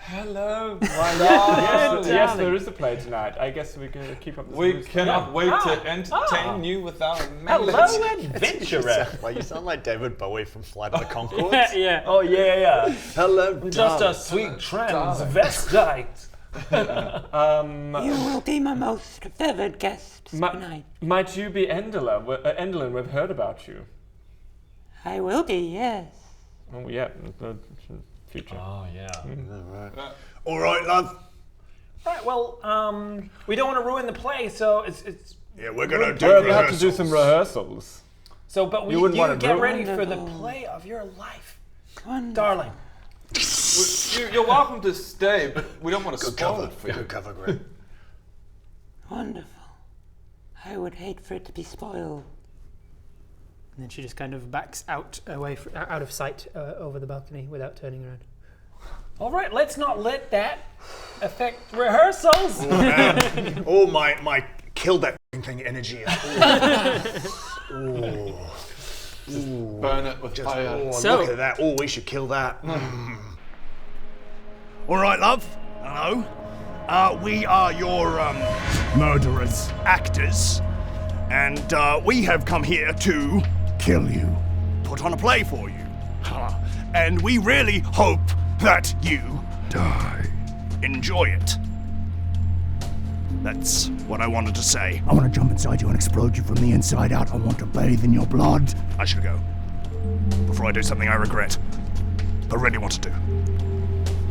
Hello. Yes, there is a play tonight. I guess we can keep up. We cannot wait to entertain you with our melody. Hello, adventurer. You sound like David Bowie from Flight of the Conchords. Yeah. Oh yeah. Hello, Just a sweet transvestite. You will be my most feathered guest tonight. Might you be Endelyn? Endelyn, we've heard about you. I will be, yes. Oh yeah, the future. Oh yeah. Right. All right, love. Right. Well, we don't want to ruin the play, so it's. Yeah, we're gonna We have to do some rehearsals. So, but you get ready for the play of your life, darling. You're welcome to stay, but we don't want to spoil it for you. Good cover, Greg. Wonderful. I would hate for it to be spoiled. And then she just kind of backs out of sight over the balcony without turning around. All right, let's not let that affect rehearsals. Oh, man. Oh, my kill that thing energy. Ooh. Burn it with fire. Oh, look at that. Oh, we should kill that. All right, love. Hello. We are your murderers, actors, and we have come here to kill you, put on a play for you, and we really hope that you die. Enjoy it. That's what I wanted to say. I want to jump inside you and explode you from the inside out. I want to bathe in your blood. I should go before I do something I regret, but really want to do.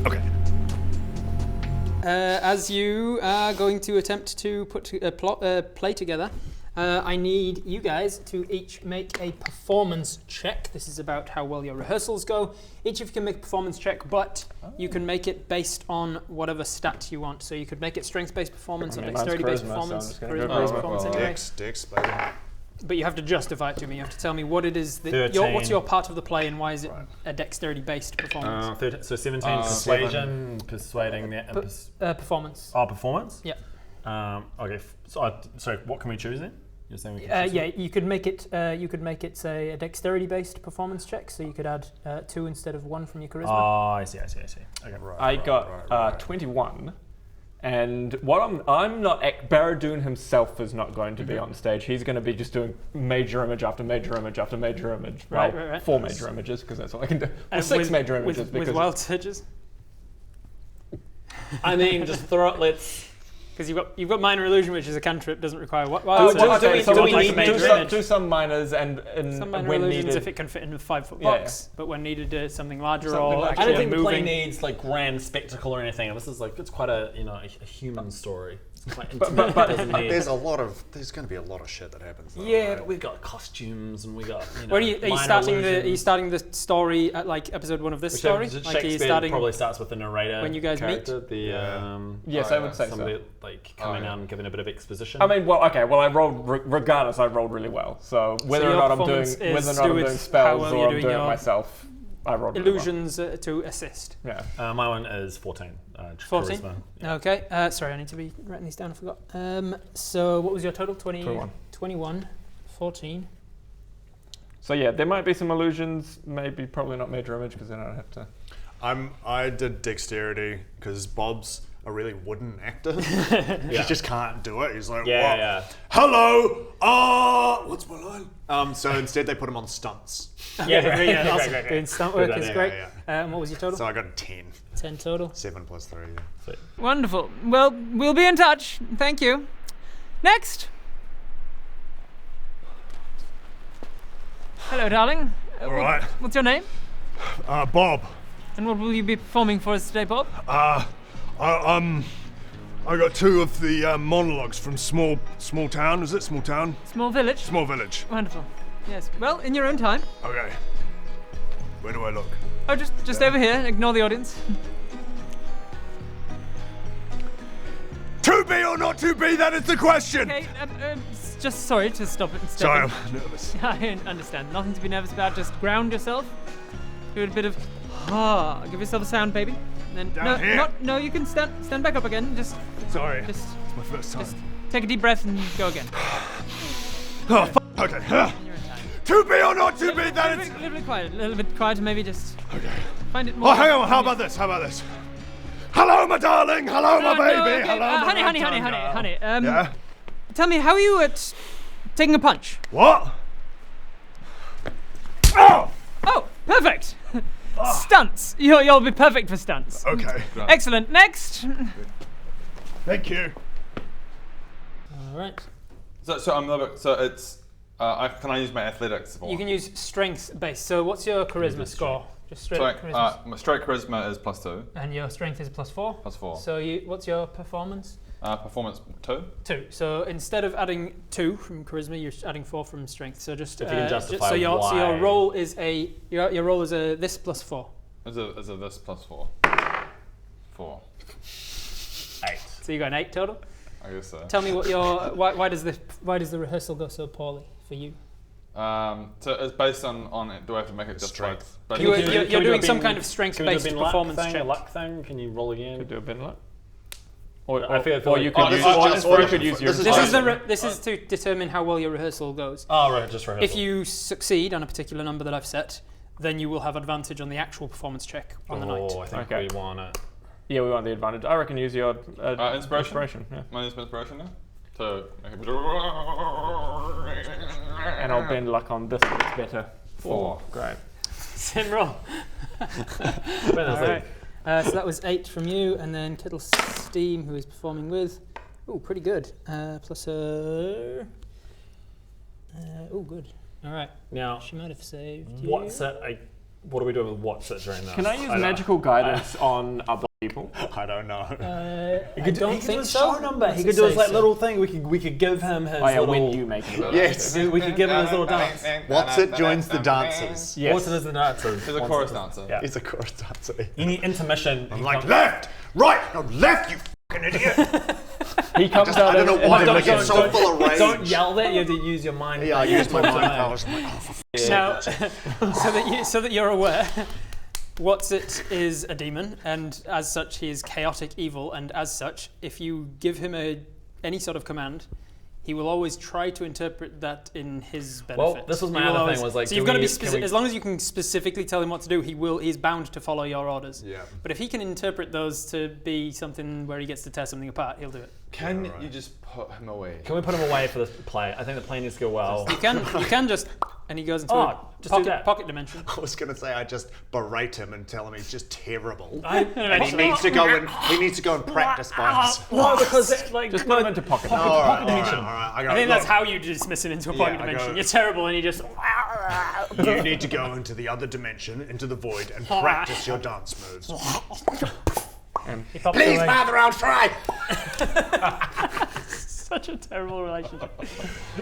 Okay. As you are going to attempt to put a play together, I need you guys to each make a performance check. This is about how well your rehearsals go. Each of you can make a performance check, but you can make it based on whatever stat you want. So you could make it strength-based performance or dexterity-based performance. Charisma-based performance anyway. Dex, baby. But you have to justify it to me. You have to tell me what it is that what's your part of the play and why is it a dexterity-based performance? So 17 persuasion, persuading the performance. Oh, performance. Yeah. Okay. So, sorry. What can we choose then? You're saying we can choose yeah, you could make it. You could make it say a dexterity-based performance check. So you could add 2 instead of 1 from your charisma. Oh, I see. Okay. Right. I got 21. And what I'm not, Baradoon himself is not going to be on stage. He's going to be just doing major image after major image after major image. Right. 4 major images, because that's all I can do. Well, 6 major images. With wild surges? I mean, just throw it, let's... Because you've got minor illusion, which is a cantrip, doesn't require wild surges. Do we need to do some minors and some minor when illusions needed, if it can fit in a 5-foot box, but when needed something larger or I actually don't think moving. the play needs like grand spectacle or anything. This is like it's quite a a human story. It's quite intimate. But there's going to be a lot of shit that happens. Though, yeah, right? but we've got costumes and we got. Are you starting the story at like episode 1 of this story? Shakespeare probably starts with the narrator when you guys meet. Yes, I would say somebody like coming out and giving a bit of exposition. I mean, I rolled regardless. I rolled really well. So whether or not I'm doing spells or I'm doing it myself, I rolled illusions really well. To assist. Yeah, my one is 14. 14. Charisma. Yeah. Okay. Sorry, I need to be writing these down. I forgot. So what was your total? 21. 14. So yeah, there might be some illusions. Probably not major image because then I don't have to. I did dexterity because Bob's a really wooden actor. He just can't do it. He's like, hello, what's my line? So instead they put him on stunts. Great. Doing stunt work is great. What was your total? So I got a 10. 10 total. 7 plus 3. Yeah. Wonderful. Well, we'll be in touch. Thank you. Next. Hello, darling. All right. What's your name? Bob. And what will you be performing for us today, Bob? I got 2 of the monologues from Small Town. Is it Small Town? Small Village. Small Village. Wonderful. Yes. Well, in your own time. Okay. Where do I look? Oh, just over here. Ignore the audience. To be or not to be, that is the question! Okay, just sorry to stop it. Sorry, I'm nervous. I understand. Nothing to be nervous about. Just ground yourself. Do a bit of give yourself a sound, baby. And then no, you can stand back up again. Sorry. It's my first time. Just take a deep breath and go again. Okay. To be or not to be, that is... A little bit quieter, maybe just... Okay. Find it more... Oh, hang on, how about this? Hello, my darling! Hello, my baby! Okay. Hello, my honey. Yeah? Tell me, how are you at taking a punch? What? Oh! Oh, perfect! Stunts! You'll be perfect for stunts. Okay. Excellent. Next! Thank you. All right. So it's... Can I use my athletics? You can use strength based. So what's your charisma score? Just straight charisma. My straight charisma is +2. And your strength is +4? +4. So what's your performance? Performance 2. 2. So instead of adding 2 from charisma, you're adding 4 from strength. So just if you can justify so your roll is your roll is a this +4. Is a this +4. 4. 8. So you got an 8 total. I guess so. Tell me what your why does the rehearsal go so poorly for you? So it's based on do I have to make it just strength? You're doing some kind of strength-based performance check. A luck thing? Can you roll again? Could do a bin luck. Or you could use your. This is to determine how well your rehearsal goes. Oh, right, just rehearsal. If you succeed on a particular number that I've set, then you will have advantage on the actual performance check on the night. I think we want it. Yeah, we want the advantage. I reckon use your inspiration. Yeah. My inspiration now. So. And I'll bend luck on this. It's better. 4. Great. Same roll. Alright. So that was 8 from you, and then Kettle Steam, who is performing with. Oh, pretty good. Plus a. Oh, good. All right. Now she might have saved. What do we do with what's it during this? Can I use magical guidance on other people? I don't know. I don't think so. Show number. He could do his little thing. We could give him his little. When you make it. Yes. We could give him his little dance. What's it joins the dancers. Yes. What's it is the dancers. He's a chorus dancer. Yeah. He's a chorus dancer. You need intermission. I'm like left, right, no left, you fucking idiot. He comes out. I don't know why I get so full of rage. Don't yell that. You have to use your mind. Yeah, I use my mind powers. I'm like, oh, for now, so that you're aware, Whatsit is a demon, and as such, he is chaotic evil. And as such, if you give him any sort of command, he will always try to interpret that in his benefit. Well, this was my other thing. Was like, so you've got to be specific. As long as you can specifically tell him what to do, he's bound to follow your orders. Yeah. But if he can interpret those to be something where he gets to tear something apart, he'll do it. Can you just put him away? Can we put him away for this play? I think the play needs to go well. You can just, and he goes into pocket dimension. I was going to say I just berate him and tell him he's just terrible, and he needs to go and practice by himself. No, because just put him into pocket dimension. I think that's how you dismiss him into a pocket dimension. You're terrible, and he just. You need to go into the other dimension, into the void, and practice your dance moves. Please, Father, I'll try. Such a terrible relationship.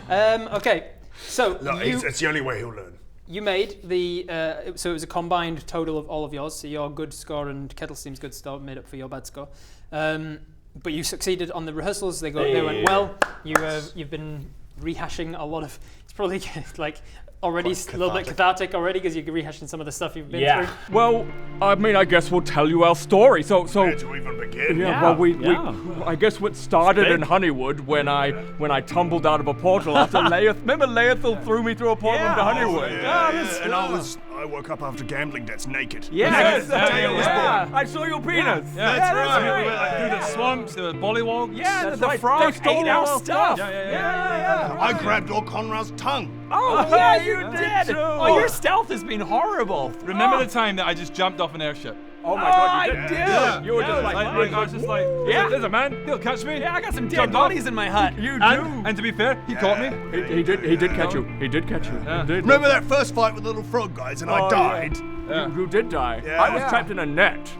Okay, so it's the only way he'll learn. You made so it was a combined total of all of yours. So your good score and Kettlesteam's good score made up for your bad score. But you succeeded on the rehearsals. They went well. You've been rehashing a lot of. It's probably like. Already a little bit cathartic already because you're rehashing some of the stuff you've been through. Well, I mean, I guess we'll tell you our story. So where to even begin? Yeah. Well, I guess what started in Honeywood when I tumbled out of a portal after Remember Laethal threw me through a portal into Honeywood. And I woke up after gambling debts naked. Yes, I saw your penis. That's right. Through the swamps, the bollywogs. Yeah, the frogs ate our stuff. Yeah. I grabbed all Conrad's tongue. Oh, yeah, you did. Oh, your stealth has been horrible. Remember the time that I just jumped off an airship? Oh my God, you did. Yeah. You were just like, I was just like, there's a man, he'll catch me. Yeah, I got some dead bodies in my hut. You do. And to be fair, he caught me. He did catch you. He did catch you. Yeah. He did. Remember that first fight with the little frog guys and I died? Yeah. You did die. Yeah. I was trapped in a net.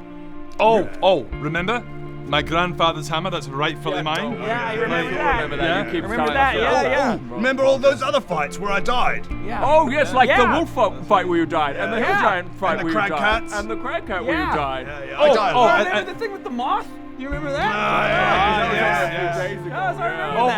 Oh, remember? My grandfather's hammer that's rightfully mine. Yeah, I remember that. Yeah. You keep Remember that? Yeah. Remember all those other fights where I died? Yeah. Oh yes, like the wolf fight where you died, and the hill giant fight And the where you crag died, cats. and the crag cat where you died. Yeah, I died. Remember the thing with the moth? You remember that?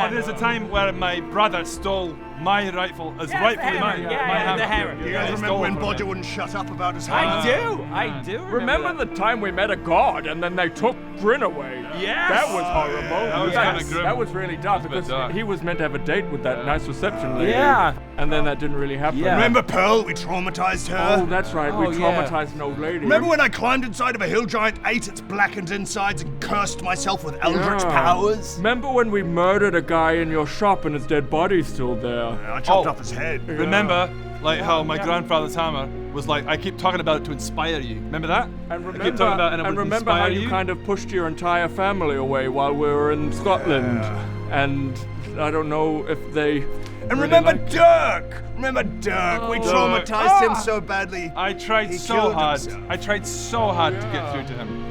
And there's a time where my brother stole my rifle as rightfully mine. Yeah, the hammer. You guys remember when Bodger wouldn't shut up about his hammer? I do. Remember the time we met a god and then they took Bryn away? Yes. That was horrible. That was kind of grim. That was really dark because he was meant to have a date with that nice reception lady. Yeah. And then that didn't really happen. Yeah. Remember Pearl? We traumatized her. Oh, that's right. We traumatized an old lady. Remember when I climbed inside of a hill giant, ate its blackened insides, and cursed myself with eldritch powers? Remember when we murdered a guy in your shop and his dead body's still there? I chopped off his head. Remember, like how my grandfather's hammer was like, I keep talking about it to inspire you. Remember that? And I keep talking about it and it would remember how inspire you kind of pushed your entire family away while we were in Scotland. And I don't know if they And remember Dirk! Remember Dirk? We traumatized him so badly. I tried so hard. I tried so hard to get through to him.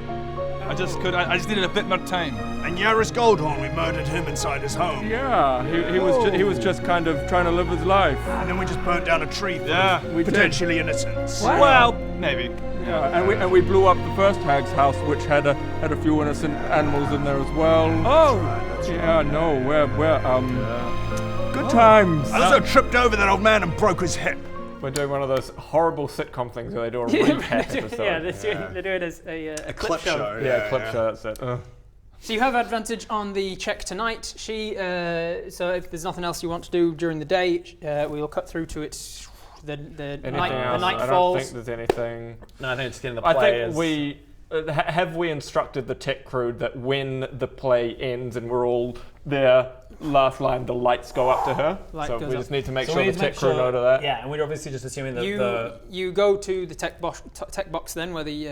I just needed a bit more time. And Yaris Goldhorn, we murdered him inside his home. Yeah, he was just kind of trying to live his life. And then we just burnt down a tree for potentially innocents. Well, maybe. Yeah, and we blew up the first hag's house, which had a few innocent animals in there as well. Oh, yeah, no, we're good times. I also tripped over that old man and broke his hip. We're doing one of those horrible sitcom things where they do a recap episode. Yeah, they do it as a clip show. Yeah, clip show, that's it. So you have advantage on the check tonight. So if there's nothing else you want to do during the day, we'll cut through to it. The night falls. I don't think there's anything. No, I think it's getting the play. I think we have we instructed the tech crew that when the play ends and we're all there, last line, the lights go up to her. So we just need to make sure the tech crew know to that. Yeah, and we're obviously just assuming that you go to the tech box then, where the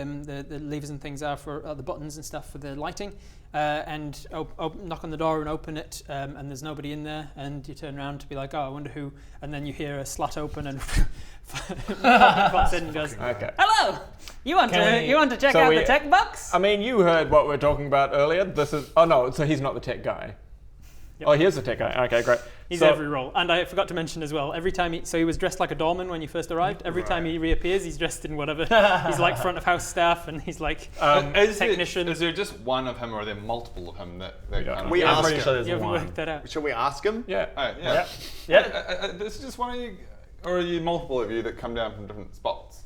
levers and things are for the buttons and stuff for the lighting, and knock on the door and open it, and there's nobody in there, and you turn around to be like, oh, I wonder who, and then you hear a slat open and pops in and goes, okay. Hello, you want to check out the tech box? I mean, you heard what we were talking about earlier. This is so he's not the tech guy. Yep. Oh, here's the tech guy. Okay, great. He's every role. And I forgot to mention as well, every time he was dressed like a doorman when you first arrived. Every time he reappears, he's dressed in whatever. He's like front of house staff, and he's like technician. Is there just one of him, or are there multiple of him that kind of... We ask him. You haven't worked that out. Shall we ask him? Yeah. This is just one of you, or are you multiple of you that come down from different spots?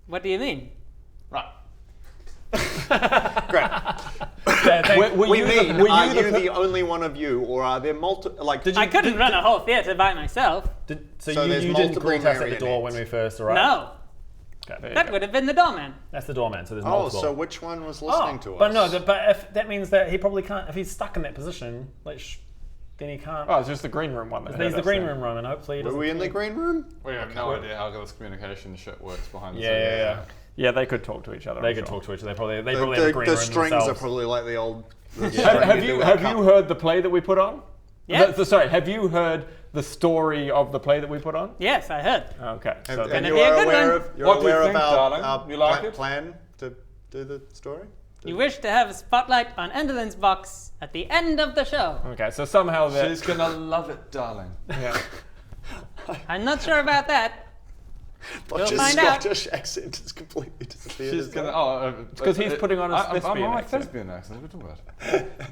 What do you mean? Right. Great. Are you the only one of you, or are there multiple? I couldn't run a whole theatre by myself. So you didn't greet us at the door when we first arrived? No. Okay, that would have been the doorman. That's the doorman. So there's multiple. So which one was listening to us? But no, but if that means that he probably can't. If he's stuck in that position, then he can't. Oh, it's just the green room one. He's the green room, and hopefully. Were we in the green room? We have no idea how this communication shit works behind the scenes. Yeah. Yeah, they could talk to each other. They could talk to each other. They probably have a green room. The strings themselves. are probably like the old. Have you heard the play that we put on? Yeah. Sorry, have you heard the story of the play that we put on? Yes, I heard. Okay. And you are aware of our plan to do the story? You wish to have a spotlight on Enderlin's box at the end of the show. Okay, so somehow that... She's gonna love it, darling. Yeah. I'm not sure about that. Watch his Scottish accent has completely disappeared. She's gonna. Because he's putting on a thespian accent. What are you talking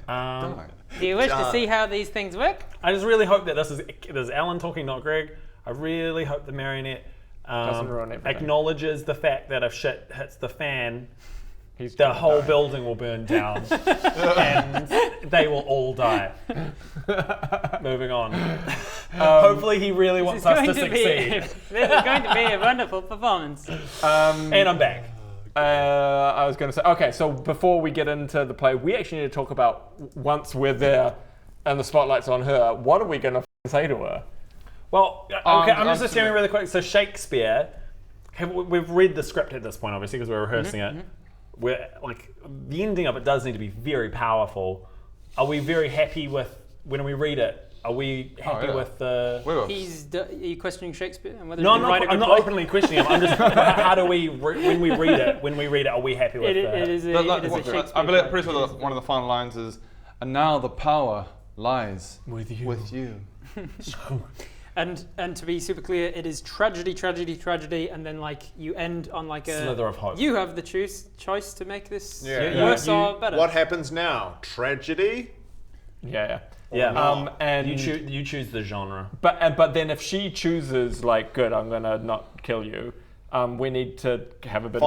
about? Do you wish to see how these things work? I just really hope that this is Alan talking, not Greg. I really hope the marionette acknowledges the fact that if shit hits the fan, the whole building will burn down and they will all die. Moving on. Hopefully he really wants us to succeed. This is going to be a wonderful performance. And I'm back. I was going to say, okay, so before we get into the play, we actually need to talk about once we're there and the spotlight's on her, what are we going to say to her? Well, okay, I'm just assuming really quick. So Shakespeare, we've read the script at this point, obviously, because we're rehearsing it. We're like, the ending of it does need to be very powerful. Are we very happy with when we read it? Are we happy with the? Are you questioning Shakespeare and whether I'm not openly questioning him. I'm just how do we when we read it? Are we happy with it? It is a Shakespeare. I believe pretty sure one of the final lines is, "And now the power lies with you." And to be super clear, it is tragedy, and then like you end on like a slither of hope. You have the choice to make this worse or better. What happens now? Tragedy? Yeah. And you choose the genre. But then if she chooses like, good, I'm gonna not kill you. We need to have a bit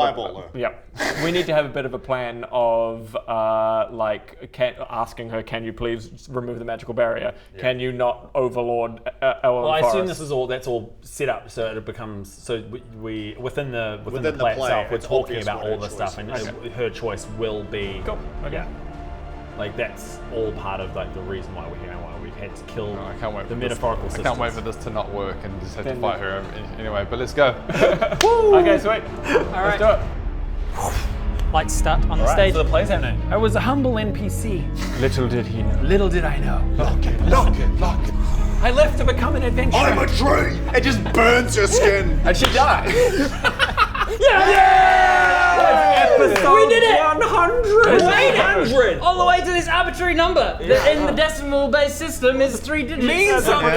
we need to have a bit of a plan of asking her, can you please remove the magical barrier? Yeah. Can you not overlord our Well, I assume forest? that's all set up so it becomes we within the play itself, we're talking about all this stuff, and her choice will be cool. Okay. Yeah. Like that's all part of like the reason why we had to kill the metaphorical sisters. I can't wait for this to not work and just have to fight her anyway. But let's go. Okay, sweet. All right. Let's do it. Lights start on the stage. So the play's happening. I was a humble NPC. Little did he know. Little did I know. Lock it. I left to become an adventurer. I'm a tree! It just burns your skin. And she died. Episode We did it! 100! Wait, 100! All the way to this arbitrary number that in the decimal-based system is 3 digits. Means something!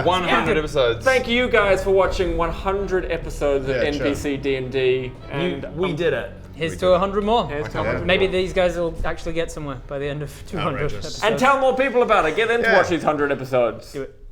100 episodes. Thank you guys for watching 100 episodes of NPC D&D. And We did it. Here's to 100 more. Here's to 100 Maybe more. these guys will actually get somewhere by the end of 200 episodes. And tell more people about it. Get them to watch these 100 episodes. Do it.